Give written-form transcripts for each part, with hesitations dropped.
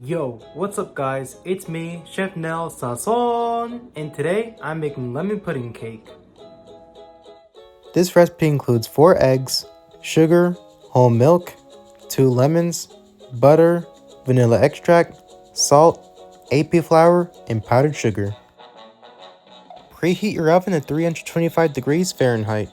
Yo, what's up guys? It's me, Chef Nel Sazon, and today I'm making lemon pudding cake. This recipe includes 4 eggs, sugar, whole milk, 2 lemons, butter, vanilla extract, salt, AP flour, and powdered sugar. Preheat your oven at 325 degrees Fahrenheit.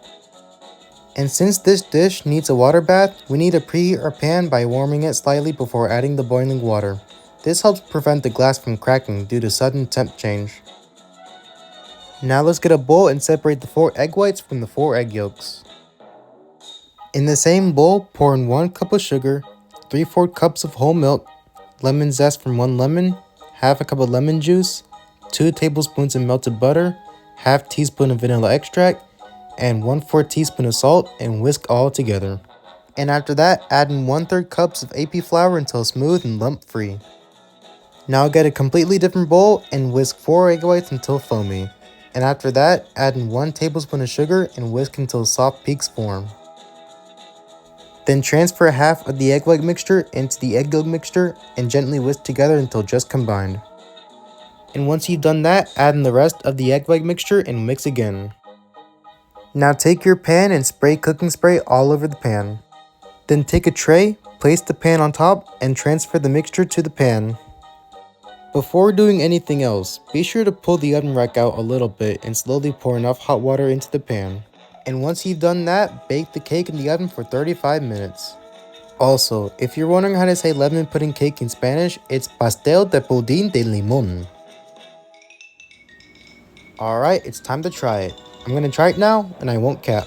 And since this dish needs a water bath, we need to preheat our pan by warming it slightly before adding the boiling water. This helps prevent the glass from cracking due to sudden temp change. Now let's get a bowl and separate the 4 egg whites from the 4 egg yolks. In the same bowl, pour in 1 cup of sugar, 3/4 cups of whole milk, lemon zest from 1 lemon, half a cup of lemon juice, 2 tablespoons of melted butter, half teaspoon of vanilla extract, and 1/4 teaspoon of salt, and whisk all together. And after that, add in 1/3 cups of AP flour until smooth and lump free. Now get a completely different bowl and whisk 4 egg whites until foamy. And after that, add in 1 tablespoon of sugar and whisk until soft peaks form. Then transfer half of the egg white mixture into the egg yolk mixture and gently whisk together until just combined. And once you've done that, add in the rest of the egg white mixture and mix again. Now take your pan and spray cooking spray all over the pan. Then take a tray, place the pan on top, and transfer the mixture to the pan. Before doing anything else, be sure to pull the oven rack out a little bit and slowly pour enough hot water into the pan. And once you've done that, bake the cake in the oven for 35 minutes. Also, if you're wondering how to say lemon pudding cake in Spanish, it's pastel de pudín de limón. Alright, it's time to try it. I'm gonna try it now, and I won't cap.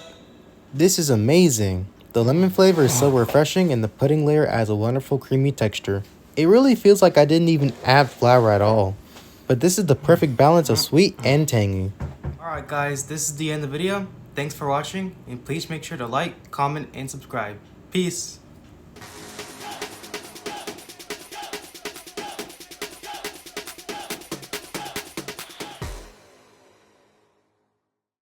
This is amazing. The lemon flavor is so refreshing and the pudding layer adds a wonderful creamy texture. It really feels like I didn't even add flour at all. But this is the perfect balance of sweet and tangy. Alright guys, this is the end of the video. Thanks for watching, and please make sure to like, comment, and subscribe. Peace!